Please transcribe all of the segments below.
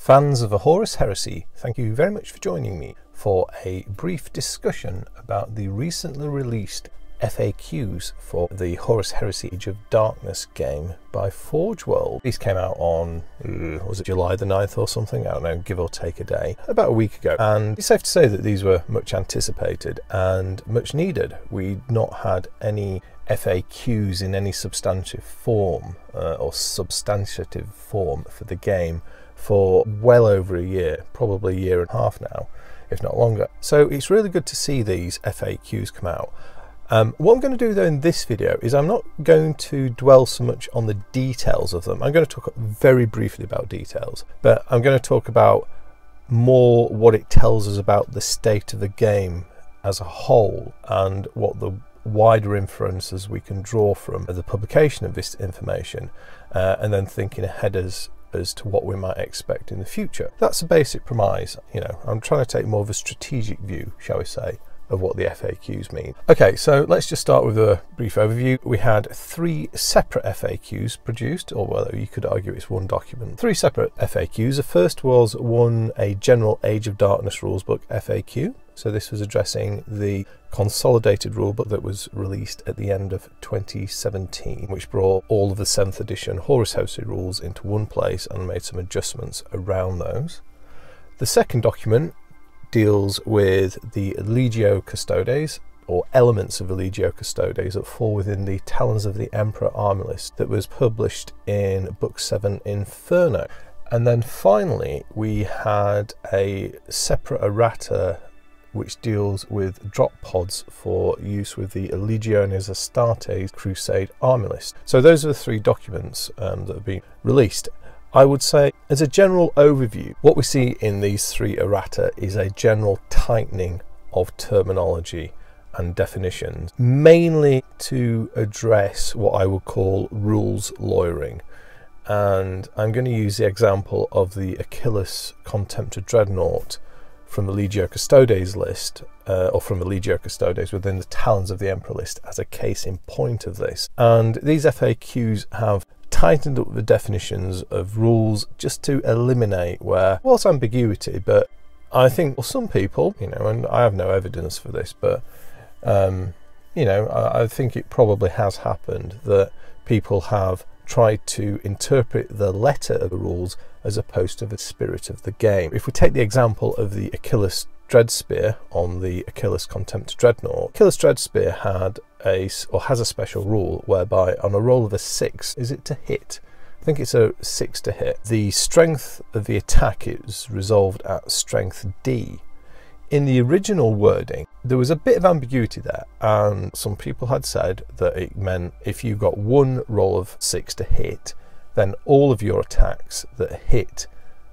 Fans of a Horus Heresy, thank you very much for joining me for a brief discussion about the recently released FAQs for the Horus Heresy Age of Darkness game by Forge World. These came out on, was it July the 9th or something? I don't know, give or take a day, about a week ago. And it's safe to say that these were much anticipated and much needed. We'd not had any FAQs in any substantive form or substantive form for the game for well over a year, probably a year and a half now, if not longer. So it's really good to see these FAQs come out. What I'm going to do though in this video is I'm not going to dwell so much on the details of them. I'm going to talk very briefly about details, but I'm going to talk about more what it tells us about the state of the game as a whole and what the wider inferences we can draw from the publication of this information, and then thinking ahead as to what we might expect in the future. That's a basic premise. You know, I'm trying to take more of a strategic view, shall we say, of what the FAQs mean. Okay, so let's just start with a brief overview. We had 3 separate FAQs produced, or well, you could argue it's one document. 3 separate FAQs. The first was a general Age of Darkness rulesbook FAQ. So this was addressing the consolidated rulebook that was released at the end of 2017, which brought all of the 7th edition Horus Heresy rules into one place and made some adjustments around those. The second document deals with the Legio Custodes, or elements of the Legio Custodes that fall within the Talons of the Emperor army list that was published in Book 7 Inferno. And then finally we had a separate errata which deals with drop pods for use with the Legiones Astartes Crusade army list. So those are the 3 documents that have been released. I would say, as a general overview, what we see in these 3 errata is a general tightening of terminology and definitions, mainly to address what I would call rules lawyering. And I'm going to use the example of the Achilles Contemptor Dreadnought from the Legio Custodes list, or from the Legio Custodes within the Talons of the Emperor list as a case in point of this. And these FAQs have tightened up the definitions of rules just to eliminate where there was ambiguity, but I think for some people, you know, and I have no evidence for this, but you know, I think it probably has happened that people have tried to interpret the letter of the rules as opposed to the spirit of the game. If we take the example of the Achilles Dreadspear on the Achilles Contemptor Dreadnought, Achilles Dreadspear has a special rule whereby on a roll of a 6, is it to hit? I think it's a 6 to hit. The strength of the attack is resolved at strength D. In the original wording, there was a bit of ambiguity there, and some people had said that it meant if you got one roll of 6 to hit, then all of your attacks that hit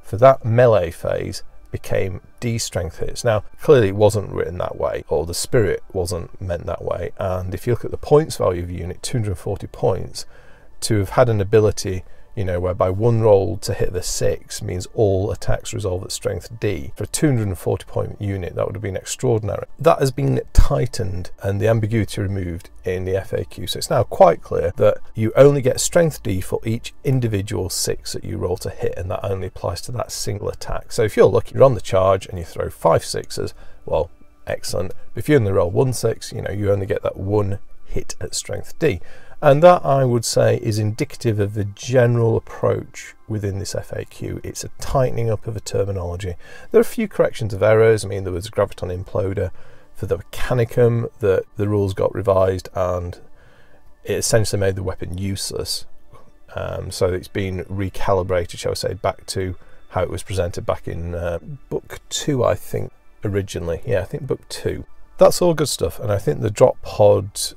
for that melee phase became D strength hits. Now, clearly it wasn't written that way, or the spirit wasn't meant that way, and if you look at the points value of the unit, 240 points, to have had an ability, you know, whereby one roll to hit the 6 means all attacks resolve at strength D. For a 240 point unit, that would have been extraordinary. That has been tightened and the ambiguity removed in the FAQ. So it's now quite clear that you only get strength D for each individual 6 that you roll to hit, and that only applies to that single attack. So if you're lucky, you're on the charge and you throw 5 6s, well, excellent. But if you only roll 1 6, you know, you only get that one hit at strength D. And that, I would say, is indicative of the general approach within this FAQ. It's a tightening up of the terminology. There are a few corrections of errors. I mean, there was a Graviton Imploder for the Mechanicum that the rules got revised and it essentially made the weapon useless. So it's been recalibrated, shall I say, back to how it was presented back in Book 2, I think, originally. Yeah, I think Book 2. That's all good stuff, and I think the drop pod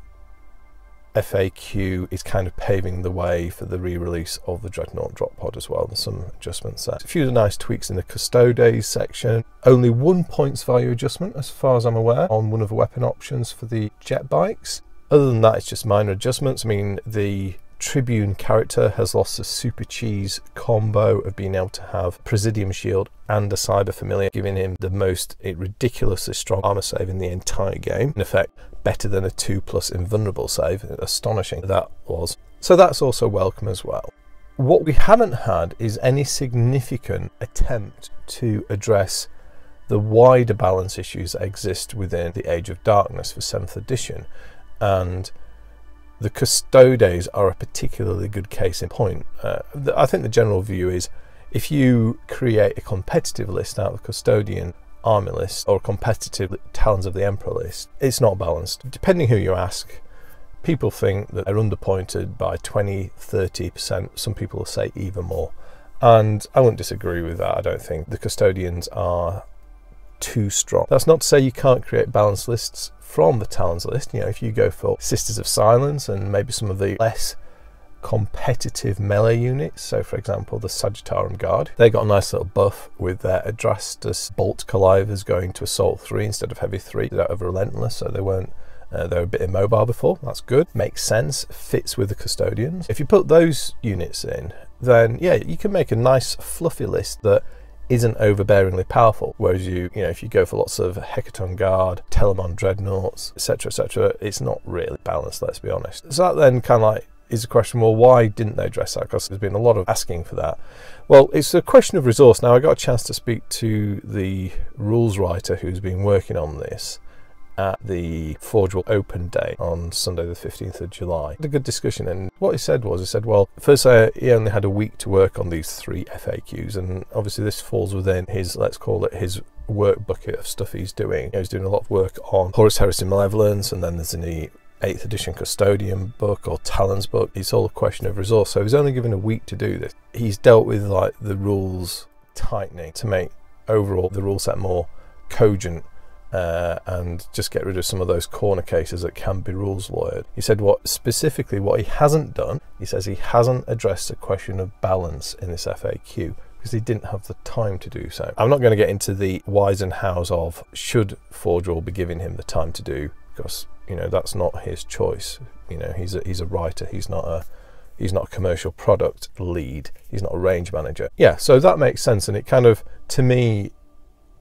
FAQ is kind of paving the way for the re-release of the Dreadnought drop pod as well. There's some adjustments there. A few nice tweaks in the Custodes section. Only 1 points value adjustment, as far as I'm aware, on one of the weapon options for the jet bikes. Other than that, it's just minor adjustments. I mean, the Tribune character has lost the Super Cheese combo of being able to have Presidium Shield and a Cyber Familiar, giving him the most ridiculously strong armor save in the entire game. In effect, better than a 2+ invulnerable save. Astonishing that was. So that's also welcome as well. What we haven't had is any significant attempt to address the wider balance issues that exist within the Age of Darkness for 7th edition, and the Custodes are a particularly good case in point. I think the general view is, if you create a competitive list out of the Custodian army list or a competitive Talons of the Emperor list, it's not balanced. Depending who you ask, people think that they're underpointed by 20-30%. Some people will say even more, and I wouldn't disagree with that. I don't think the Custodians are too strong. That's not to say you can't create balanced lists from the Talons list. You know, if you go for Sisters of Silence and maybe some of the less competitive melee units, so for example the Sagittarium Guard, they got a nice little buff with their Adrastus Bolt Collivers going to Assault 3 instead of Heavy 3 out of Relentless, so they weren't they were a bit immobile before. That's good, makes sense, fits with the Custodians. If you put those units in, then yeah, you can make a nice fluffy list that isn't overbearingly powerful. Whereas you know, if you go for lots of Hecaton Guard, Telemon Dreadnoughts, etc., it's not really balanced, let's be honest. So that then kind of like is a question, well, why didn't they address that? Because there's been a lot of asking for that. Well, it's a question of resource. Now, I got a chance to speak to the rules writer who's been working on this at the Forge World Open Day on Sunday the 15th of July. Had a good discussion, and what he said was, he said, well, first he only had a week to work on these 3 FAQs, and obviously this falls within his, let's call it his work bucket of stuff he's doing. He's doing a lot of work on Horus Heresy Malevolence, and then there's the 8th edition Custodian book or Talons book. It's all a question of resource, so he's only given a week to do this. He's dealt with like the rules tightening to make overall the rule set more cogent, and just get rid of some of those corner cases that can be rules lawyered. He said what he hasn't done, he says he hasn't addressed the question of balance in this FAQ because he didn't have the time to do so. I'm not going to get into the whys and hows of should Forge World be giving him the time to do, because you know that's not his choice. You know, he's a writer, he's not a commercial product lead, he's not a range manager. Yeah, so that makes sense, and it kind of, to me,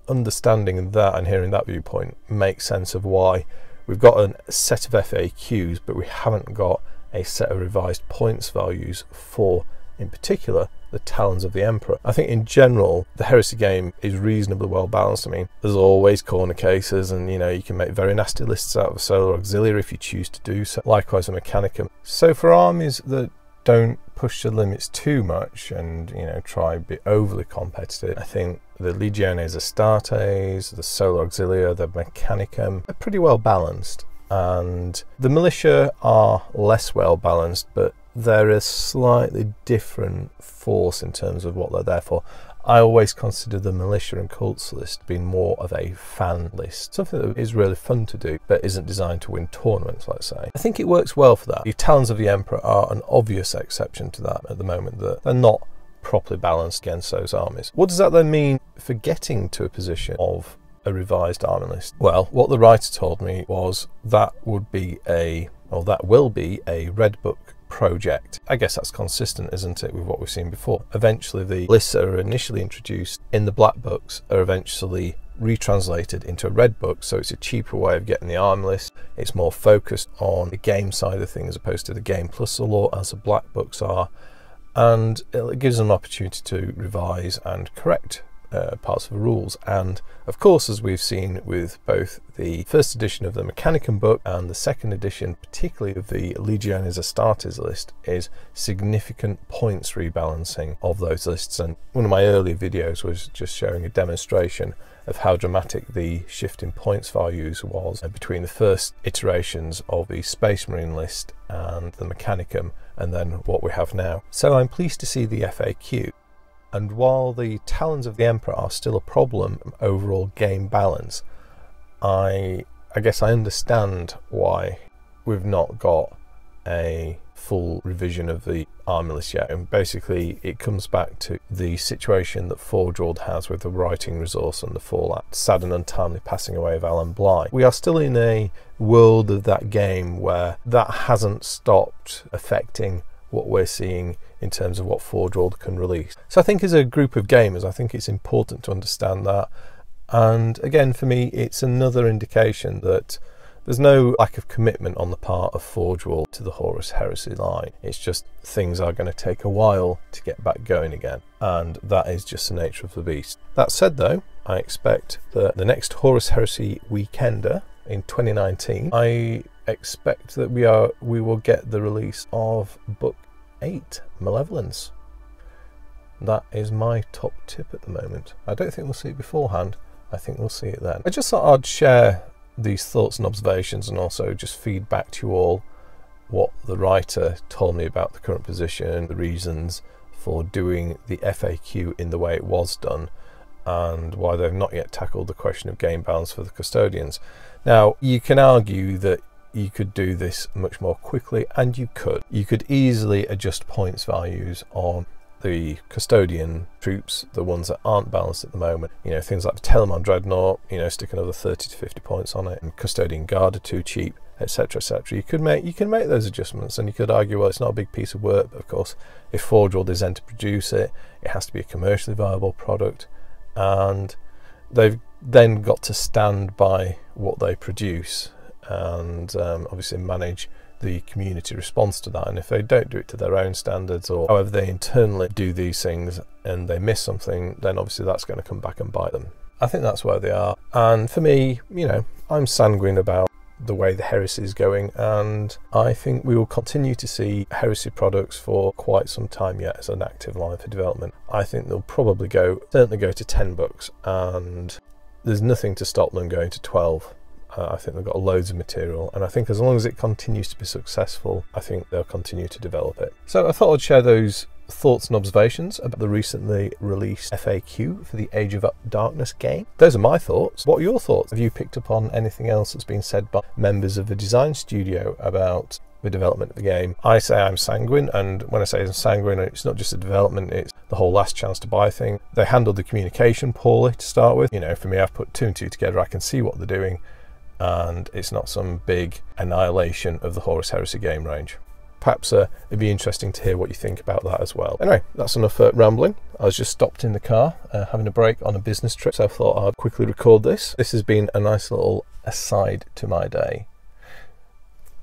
understanding that and hearing that viewpoint makes sense of why we've got a set of FAQs but we haven't got a set of revised points values for, in particular, the Talons of the Emperor. I think in general the Heresy game is reasonably well balanced. I mean, there's always corner cases, and you know, you can make very nasty lists out of Solar Auxilia if you choose to do so. Likewise with Mechanicum. So for armies that don't push the limits too much and, you know, try and be overly competitive, I think the Legiones Astartes, the Solar Auxilia, the Mechanicum are pretty well balanced, and the Militia are less well balanced, but they're a slightly different force in terms of what they're there for. I always consider the Militia and Cults list being more of a fan list, something that is really fun to do but isn't designed to win tournaments, let's say. I think it works well for that. The Talons of the Emperor are an obvious exception to that at the moment, that they're not properly balanced against those armies. What does that then mean for getting to a position of a revised army list? Well, what the writer told me was that will be a Red Book project. I guess that's consistent, isn't it, with what we've seen before. Eventually the lists that are initially introduced in the black books are eventually retranslated into a red book, so it's a cheaper way of getting the army list. It's more focused on the game side of things as opposed to the game plus the lore as the black books are, and it gives them an opportunity to revise and correct parts of the rules. And of course, as we've seen with both the first edition of the Mechanicum book and the second edition, particularly of the Legiones Astartes list, is significant points rebalancing of those lists. And one of my earlier videos was just showing a demonstration of how dramatic the shift in points values was between the first iterations of the Space Marine list and the Mechanicum, and then what we have now. So I'm pleased to see the FAQ. And while the Talons of the Emperor are still a problem overall game balance, I guess I understand why we've not got a full revision of the army list yet. And basically it comes back to the situation that Forge World has with the writing resource and the fallout, sad and untimely passing away of Alan Bligh. We are still in a world of that game where that hasn't stopped affecting what we're seeing in terms of what Forge World can release. So I think as a group of gamers, I think it's important to understand that. And again, for me, it's another indication that There's no lack of commitment on the part of Forge World to the Horus Heresy line. It's just things are going to take a while to get back going again, and that is just the nature of the beast. That said though, I expect that the next Horus Heresy Weekender in 2019, I expect that we will get the release of Book 8, Malevolence. That is my top tip at the moment. I don't think we'll see it beforehand. I think we'll see it then. I just thought I'd share these thoughts and observations, and also just feedback to you all what the writer told me about the current position, the reasons for doing the FAQ in the way it was done, and why they've not yet tackled the question of game balance for the custodians. Now, you can argue that you could do this much more quickly, and you could. You could easily adjust points values on the custodian troops, the ones that aren't balanced at the moment. You know, things like the Telemon Dreadnought, you know, stick another 30 to 50 points on it, and custodian guard are too cheap, etc, etc. You can make those adjustments, and you could argue, well, it's not a big piece of work, but of course, if Forge World is then to produce it, it has to be a commercially viable product, and they've then got to stand by what they produce, and obviously manage the community response to that. And if they don't do it to their own standards, or however they internally do these things, and they miss something, then obviously that's going to come back and bite them. I think that's where they are. And for me, you know, I'm sanguine about the way the Heresy is going, and I think we will continue to see Heresy products for quite some time yet as an active line for development. I think they'll probably certainly go to 10 books, and there's nothing to stop them going to 12. I think they've got loads of material, and I think as long as it continues to be successful, I think they'll continue to develop it. So I thought I'd share those thoughts and observations about the recently released FAQ for the Age of Darkness game. Those are my thoughts. What are your thoughts? Have you picked up on anything else that's been said by members of the design studio about the development of the game? I say I'm sanguine, and when I say I'm sanguine, it's not just the development, it's the whole last chance to buy thing. They handled the communication poorly to start with. You know, for me, I've put 2 and 2 together, I can see what they're doing, and it's not some big annihilation of the Horus Heresy game range. Perhaps it'd be interesting to hear what you think about that as well. Anyway, that's enough rambling. I was just stopped in the car having a break on a business trip, so I thought I'd quickly record this. This has been a nice little aside to my day.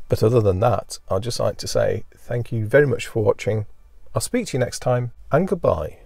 But other than that, I'd just like to say thank you very much for watching. I'll speak to you next time, and goodbye.